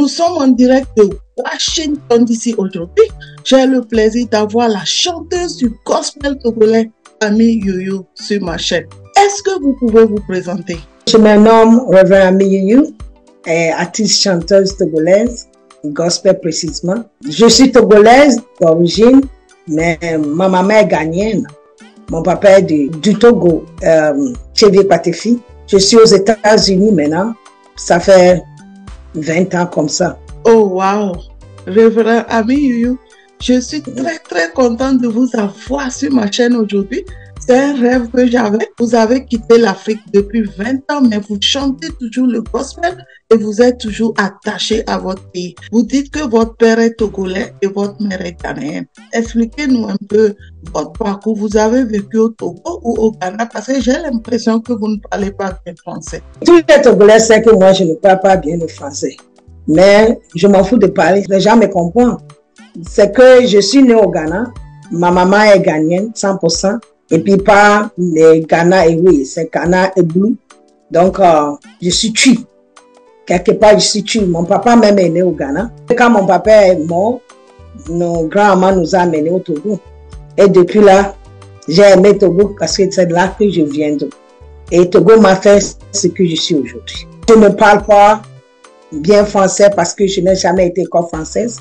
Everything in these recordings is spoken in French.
Nous sommes en direct de Washington DC aujourd'hui. J'ai le plaisir d'avoir la chanteuse du gospel togolais, Ami Youyou, sur ma chaîne. Est-ce que vous pouvez vous présenter? Je me nomme Reverend Ami Youyou, artiste chanteuse togolaise, gospel précisément. Je suis togolaise d'origine, mais ma maman est ghanéenne. Mon papa est du Togo, Tchévier Patefi. Je suis aux États-Unis maintenant. Ça fait 20 ans comme ça. Oh wow! Révérend Ami Youyou, je suis très contente de vous avoir sur ma chaîne aujourd'hui. C'est un rêve que j'avais. Vous avez quitté l'Afrique depuis 20 ans, mais vous chantez toujours le gospel et vous êtes toujours attaché à votre pays. Vous dites que votre père est togolais et votre mère est ghanéenne. Expliquez-nous un peu votre parcours. Vous avez vécu au Togo ou au Ghana? Parce que j'ai l'impression que vous ne parlez pas bien français. Tous les Togolais savent que moi, je ne parle pas bien le français. Mais je m'en fous de parler. Les gens me comprennent. C'est que je suis née au Ghana. Ma maman est ghanéenne, 100%. Et puis pas les Ghana et oui, c'est Ghana et Blue. Donc, je suis Twi. Quelque part, je suis Twi. Mon papa même est né au Ghana. Quand mon papa est mort, nos grands-mamans nous ont amenés au Togo. Et depuis là, j'ai aimé Togo parce que c'est là que je viens de. Et Togo m'a fait ce que je suis aujourd'hui. Je ne parle pas bien français parce que je n'ai jamais été école française.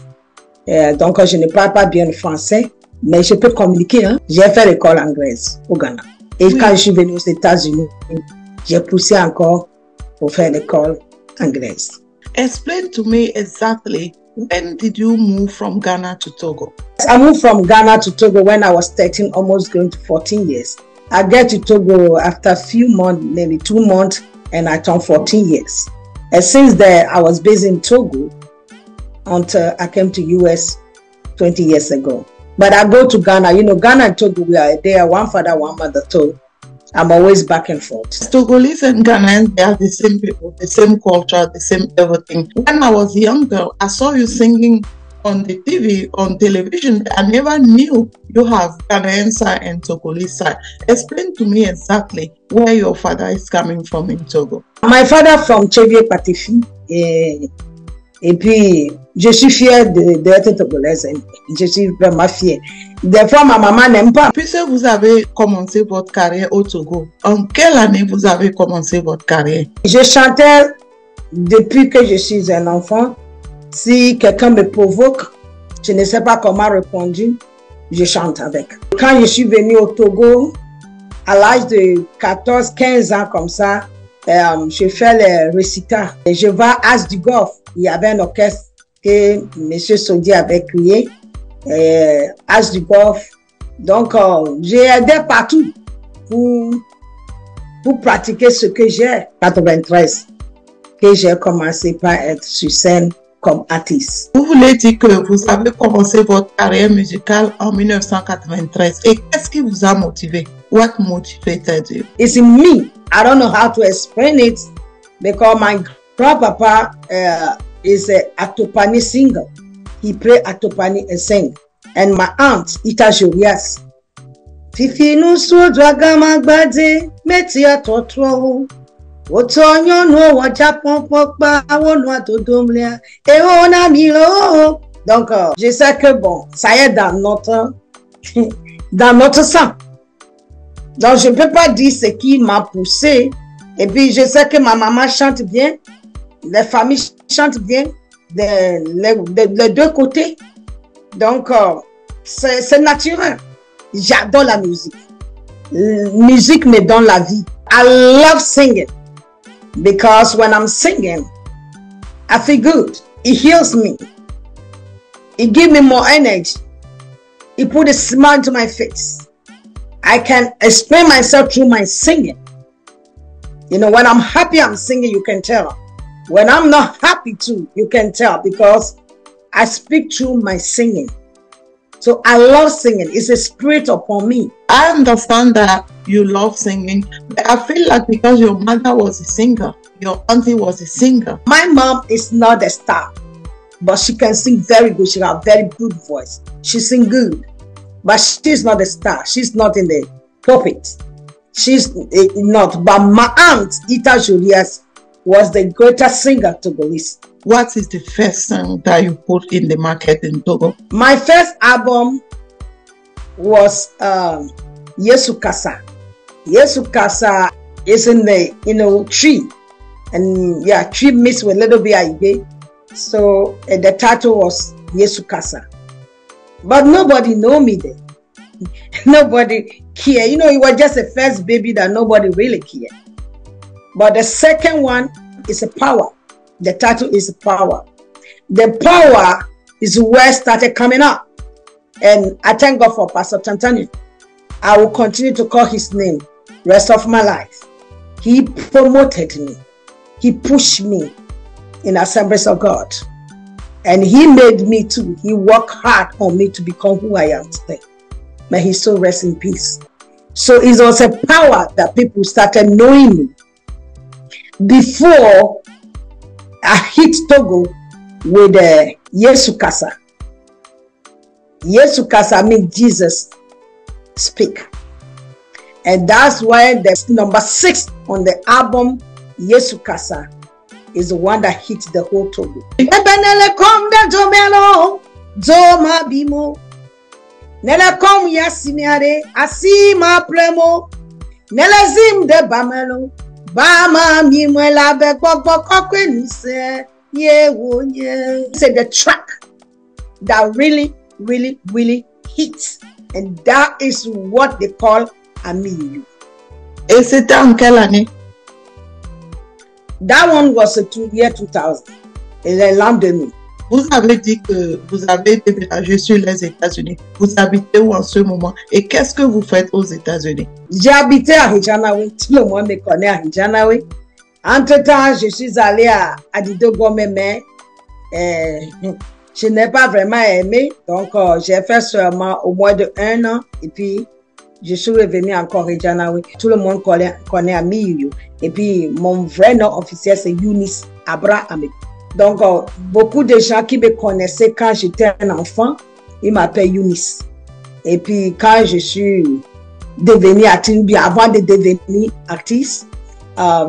Donc, je ne parle pas bien le français. Mais je peux communiquer. Hein? J'ai fait l'école anglaise au Ghana. Et oui, quand je suis venue aux États-Unis, j'ai poussé encore pour faire l'école anglaise. Explain to me exactly, when did you move from Ghana to Togo? I moved from Ghana to Togo when I was 13, almost going to 14 years. I get to Togo after a few months, maybe 2 months, and I turned 14 years. And since then, I was based in Togo until I came to US 20 years ago. But I go to Ghana. You know, Ghana and Togo, they are one father, one mother. So I'm always back and forth. Togolese and Ghanaians, they are the same people, the same culture, the same everything. When I was younger, I saw you singing on the TV, on television. I never knew you have Ghanaian side and Togolese side. Explain to me exactly where your father is coming from in Togo. My father from Tchévier Patefi. Et puis, je suis fière d'être togolaise. Je suis vraiment fière. Des fois, ma maman n'aime pas. Puisque vous avez commencé votre carrière au Togo, en quelle année vous avez commencé votre carrière? Je chantais depuis que je suis un enfant. Si quelqu'un me provoque, je ne sais pas comment répondre, je chante avec. Quand je suis venue au Togo, à l'âge de 14, 15 ans comme ça, je fais les récitals. Je vais à As du Golf. Il y avait un orchestre que M. Sodi avait créé, As du Golf. Donc, j'ai aidé partout pour pratiquer ce que j'ai. 93, que j'ai commencé par être sur scène comme artiste. Vous voulez dire que vous avez commencé votre carrière musicale en 1993. Et qu'est-ce qui vous a motivé? What motivated you? It's in me. I don't know how to explain it because my grandpapa is a Atopani singer. He play Atopani and sing. And my aunt, Ita Jurias. Fifi no so draga magbade meti atotro. Otonyo no waja pompokpa awonu atodomlia. E ona milo. Donc je sais que bon, ça y est dans notre sang. Donc je ne peux pas dire ce qui m'a poussé. Et puis je sais que ma maman chante bien. Les familles chantent bien, les deux côtés. Donc, c'est naturel. J'adore la musique. La musique me donne la vie. I love singing. Because when I'm singing, I feel good. It heals me. It gives me more energy. It puts a smile into my face. I can explain myself through my singing. You know, when I'm happy, I'm singing, you can tell. When I'm not happy too, you can tell because I speak through my singing. So I love singing. It's a spirit upon me. I understand that you love singing, but I feel like because your mother was a singer, your auntie was a singer. My mom is not a star, but she can sing very good. She has a very good voice. She sings good, but she's not a star. She's not in the pulpit. She's not. But my aunt, Ita Julius, was the greatest singer Togolese. what is the first song that you put in the market in Togo? My first album was Yesu Kasa. Yesu Kasa is in the tree, and tree mixed with a little bit of Igbe. So the title was Yesu Kasa. But nobody know me then. Nobody care. You know, it was just the first baby that nobody really care. But the second one is a power. The title is power. The power is where it started coming up. And I thank God for Pastor Tantani. I will continue to call his name rest of my life. He promoted me. He pushed me in Assemblies of God. And he made me too. He worked hard on me to become who I am today. May his soul rest in peace. So it was a power that people started knowing me. Before I hit Togo with Yesu Kasa. Yesu Kasa means Jesus speak. And that's why the number 6 on the album Yesu Kasa is the one that hit the whole Togo. Nele kom yasimiare asima premo nele zim de bamelo bama mi mwela be gbogbo kokwe nise ye wo ye. Say the track that really hits, and that is what they call Amiyu. Et c'était en quelle année? That one was the year 2000, l'an 2000. Vous avez dit que vous avez déménagé sur les États-Unis. Vous habitez où en ce moment? Et qu'est-ce que vous faites aux États-Unis? J'ai habité à Hijanawe. Tout le monde me connaît à Hijanawe. Entre-temps, je suis allée à Adido-Gome, mais je n'ai pas vraiment aimé. Donc, j'ai fait seulement au moins de 1 an. Et puis, je suis revenue encore à Hijanawe. Tout le monde connaît Amiyu. Et puis, mon vrai nom officiel, c'est Eunice Abra Amekou. Donc, beaucoup de gens qui me connaissaient quand j'étais un enfant, ils m'appellent Eunice. Et puis, quand je suis devenue artiste, bien avant de devenir artiste,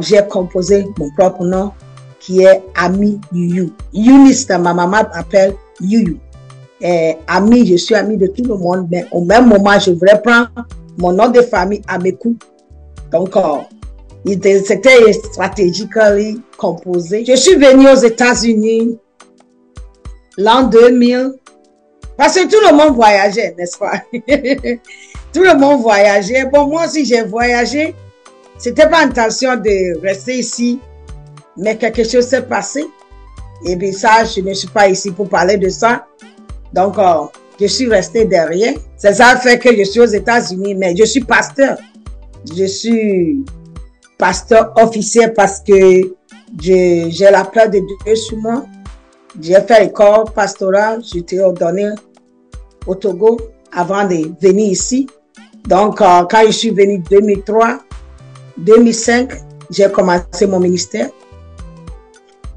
j'ai composé mon propre nom qui est Ami Yuyu. Eunice, ma maman m'appelle Yuyu. Ami, je suis ami de tout le monde, mais au même moment, je voulais prendre mon nom de famille Amekou. Donc, c'était stratégiquement composé. Je suis venue aux États-Unis l'an 2000 parce que tout le monde voyageait, n'est-ce pas? Tout le monde voyageait. Bon, moi aussi j'ai voyagé. C'était pas intention de rester ici, mais quelque chose s'est passé. Et bien ça, je ne suis pas ici pour parler de ça. Donc, je suis restée derrière. C'est ça fait que je suis aux États-Unis, mais je suis pasteur. Je suis pasteur officiel parce que j'ai la peur de Dieu sur moi. J'ai fait l'école pastorale, j'étais ordonné au Togo avant de venir ici. Donc, quand je suis venu 2003, 2005, j'ai commencé mon ministère.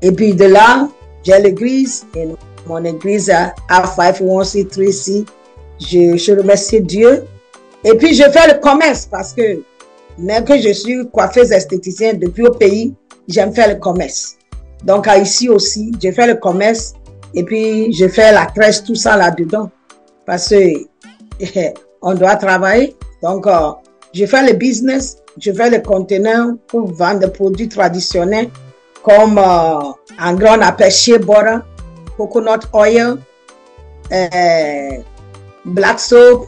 Et puis de là, j'ai l'église, et mon église à 501c3c. Je remercie Dieu. Et puis, je fais le commerce parce que même que je suis coiffeuse esthéticienne depuis au pays, j'aime faire le commerce. Donc, ici aussi, je fais le commerce et puis je fais la tresse, tout ça là-dedans. Parce que on doit travailler. Donc, je fais le business, je fais le conteneur pour vendre des produits traditionnels comme en gros on appelle shea butter, coconut oil, black soap,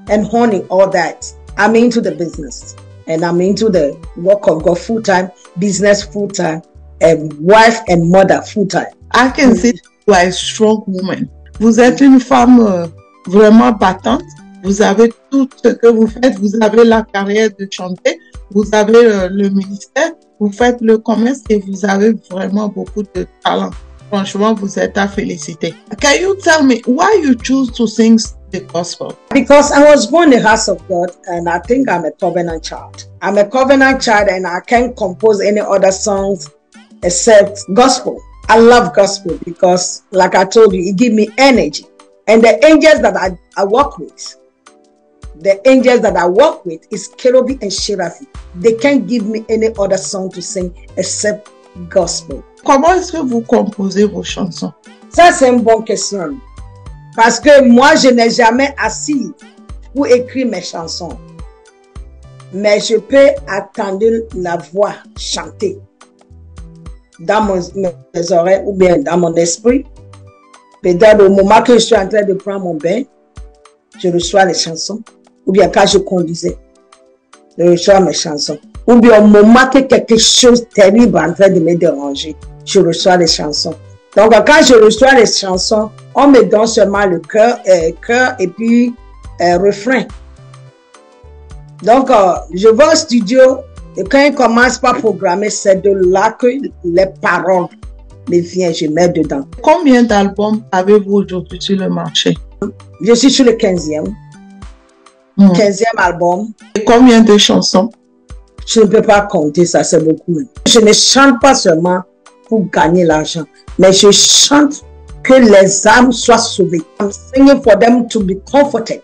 and honey, all that. I'm into the business. And I'm into the work of God full-time, business full-time, and wife and mother full-time. I can see you are a strong woman. Vous êtes une femme vraiment battante. Vous avez tout ce que vous faites. Vous avez la carrière de chanter. Vous avez le ministère. Vous faites le commerce et vous avez vraiment beaucoup de talent. Franchement, vous êtes à féliciter. Can you tell me why you choose to sing the gospel? Because I was born in the house of God and I think I'm a covenant child. I'm a covenant child and I can't compose any other songs except gospel. I love gospel because, like I told you, it gives me energy. And the angels that I work with, is Kerubi and Sherafi. They can't give me any other song to sing except gospel. Comment est-ce que vous composez vos chansons? Ça, c'est une bonne question. Parce que moi, je n'ai jamais assis pour écrire mes chansons. Mais je peux attendre la voix chanter dans mes oreilles ou bien dans mon esprit. Peut-être au moment que je suis en train de prendre mon bain, je reçois les chansons. Ou bien quand je conduisais, je reçois mes chansons. Ou bien au moment que quelque chose de terrible est en train de me déranger, je reçois les chansons. Donc quand je reçois les chansons, on me donne seulement le cœur et puis refrain. Donc je vais au studio et quand il commence par programmer, c'est de là que les paroles me viennent, je mets dedans. Combien d'albums avez-vous aujourd'hui sur le marché? Je suis sur le 15e. 15e album. Et combien de chansons? Je ne peux pas compter ça, c'est beaucoup. Je ne chante pas seulement pour gagner l'argent, mais je chante que les âmes soient sauvées. I'm singing for them to be comforted.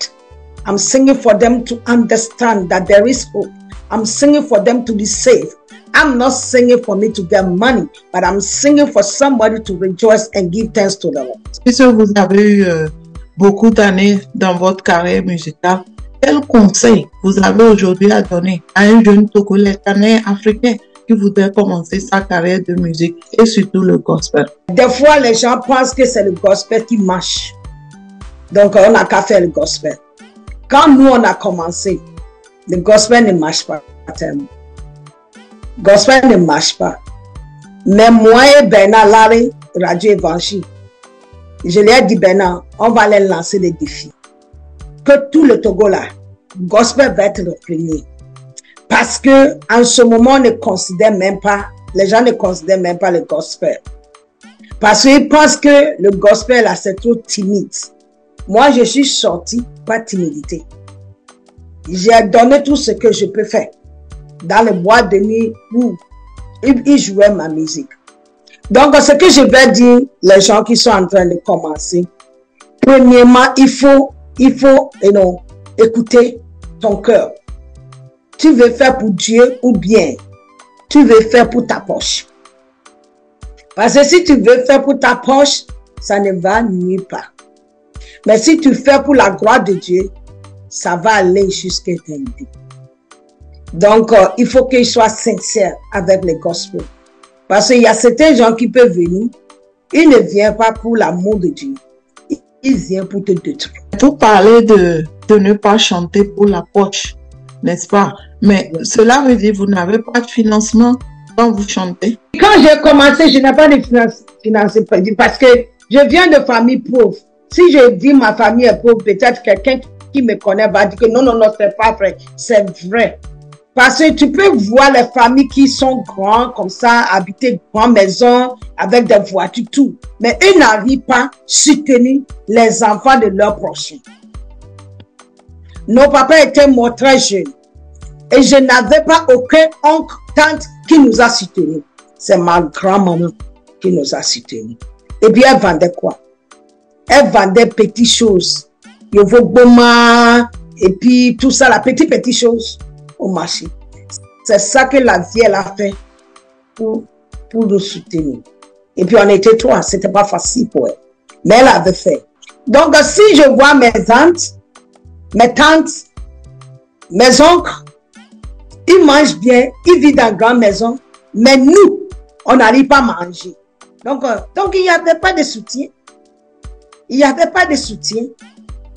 I'm singing for them to understand that there is hope. I'm singing for them to be saved. I'm not singing for me to get money, but I'm singing for somebody to rejoice and give thanks to the Lord. Puisque vous avez eu beaucoup d'années dans votre carrière musicale, quel conseil vous avez aujourd'hui à donner à un jeune Togolais, un Africain qui voudrait commencer sa carrière de musique et surtout le gospel? Des fois, les gens pensent que c'est le gospel qui marche. Donc, on n'a qu'à faire le gospel. Quand nous, on a commencé, le gospel ne marche pas tellement. Le gospel ne marche pas. Mais moi et Bernard Larry, Radio Évangile, je lui ai dit, Bernard, on va les lancer des défis. Que tout le Togo là, le gospel va être le premier. Parce que en ce moment, on ne considère même pas, les gens ne considèrent même pas le gospel. Parce qu'ils pensent que le gospel là, c'est trop timide. Moi, je suis sortie, pas timidité. J'ai donné tout ce que je peux faire dans les boîtes de nuit où ils jouaient ma musique. Donc, ce que je vais dire, les gens qui sont en train de commencer, premièrement, il faut écouter ton cœur. Tu veux faire pour Dieu ou bien tu veux faire pour ta poche. Parce que si tu veux faire pour ta poche, ça ne va nulle part. Mais si tu fais pour la gloire de Dieu, ça va aller jusqu'à l'éternité. Donc, il faut qu'il soit sincère avec le gospel. Parce qu'il y a certains gens qui peuvent venir, ils ne viennent pas pour l'amour de Dieu. Ils viennent pour te détruire. Vous parlez de ne pas chanter pour la poche, n'est-ce pas? Mais cela veut dire que vous n'avez pas de financement quand vous chantez. Quand j'ai commencé, je n'ai pas de financement parce que je viens de famille pauvre. Si je dis ma famille est pauvre, peut-être quelqu'un qui me connaît va dire que non, c'est pas vrai. C'est vrai. Parce que tu peux voir les familles qui sont grandes, comme ça, habiter grande maison, avec des voitures, tout. Mais ils n'arrivent pas à soutenir les enfants de leurs prochains. Nos papas étaient morts très jeunes. Et je n'avais pas aucun oncle, tante qui nous a soutenus. C'est ma grand-maman qui nous a soutenus. Et puis elle vendait quoi? Elle vendait petites choses. Yovo Boma, et puis tout ça, la petite chose au marché. C'est ça que la vie, elle a fait pour nous soutenir. Et puis on était trois, c'était pas facile pour elle. Mais elle avait fait. Donc si je vois mes tantes, mes oncles, ils mangent bien, ils vivent dans une grande maison, mais nous, on n'arrive pas à manger. Donc il n'y avait pas de soutien. Il n'y avait pas de soutien.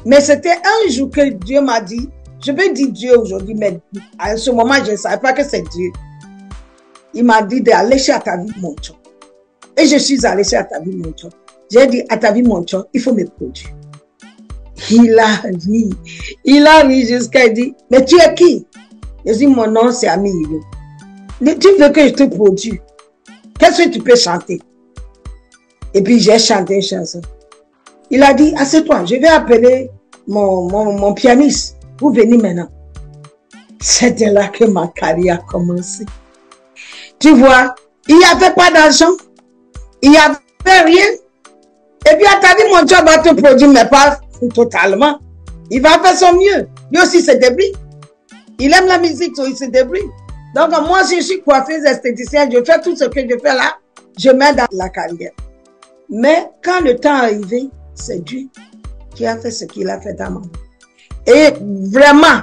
Mais c'était un jour que Dieu m'a dit, je peux dire Dieu aujourd'hui, mais à ce moment, je ne savais pas que c'est Dieu. Il m'a dit d'aller chez Atavi Moncho. Et je suis allée chez Atavi Moncho. J'ai dit, Atavi Moncho, il faut me produire. Il a ri jusqu'à dire, mais tu es qui? Je dis, mon nom c'est Ami Iyo. Tu veux que je te produise? Qu'est-ce que tu peux chanter? Et puis j'ai chanté une chanson. Il a dit, assieds-toi, je vais appeler mon pianiste. Vous venez maintenant. C'était là que ma carrière a commencé. Tu vois, il n'y avait pas d'argent. Il n'y avait rien. Et puis, à ta vie, mon job va te produire, mais pas totalement. Il va faire son mieux. Lui aussi, se débrouille. Il aime la musique, donc il se débrouille. Donc, moi, si je suis coiffeuse esthéticienne, je fais tout ce que je fais là. je mets dans la carrière. Mais quand le temps est arrivé, c'est Dieu qui a fait ce qu'il a fait dans ma vie. Et vraiment,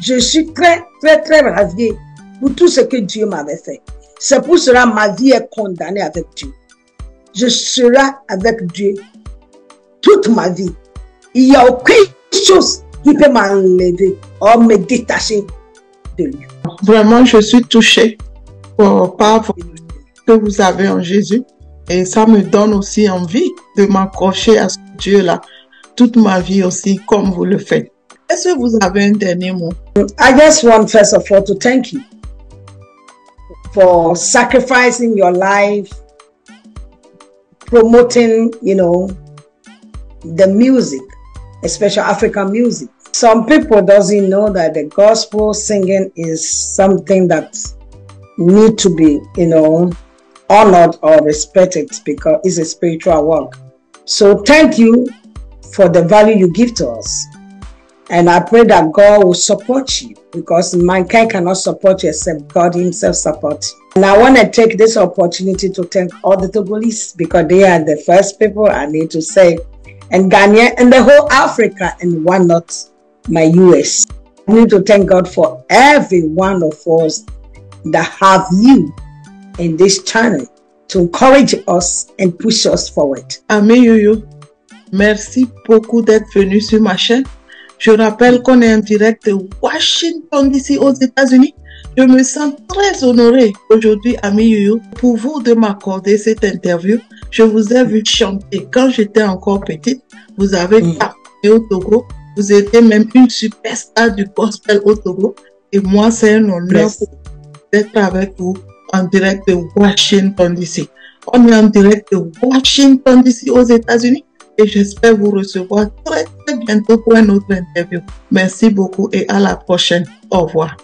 je suis très, très, très ravie pour tout ce que Dieu m'avait fait. C'est pour cela que ma vie est condamnée avec Dieu. Je serai avec Dieu toute ma vie. Il n'y a aucune chose qui peut m'enlever ou me détacher de lui. Vraiment, je suis touchée par ce que vous avez en Jésus. Et ça me donne aussi envie de m'accrocher à ce Dieu-là toute ma vie aussi, comme vous le faites. Est-ce que vous avez un dernier mot? I just want first of all to thank you for sacrificing your life, promoting, the music, especially African music. Some people doesn't know that the gospel singing is something that need to be, honored or respected because it's a spiritual work. So thank you for the value you give to us. And I pray that God will support you because mankind cannot support you except God himself supports you. And I want to take this opportunity to thank all the Togolese because they are the first people I need to say. And Ghana and the whole Africa and why not my US. I need to thank God for every one of us that have you in this channel to encourage us and push us forward. Ami Yoyo, merci beaucoup d'être venu sur ma chaîne. Je rappelle qu'on est en direct de Washington DC aux États-Unis. Je me sens très honorée aujourd'hui, Ami Yoyo, pour vous de m'accorder cette interview. Je vous ai vu chanter quand j'étais encore petite. Vous avez participé au Togo. Vous étiez même une superstar du gospel au Togo. Et moi, c'est un honneur d'être avec vous en direct de Washington DC. On est en direct de Washington DC aux États-Unis. Et j'espère vous recevoir très, très bientôt pour une autre interview. Merci beaucoup et à la prochaine. Au revoir.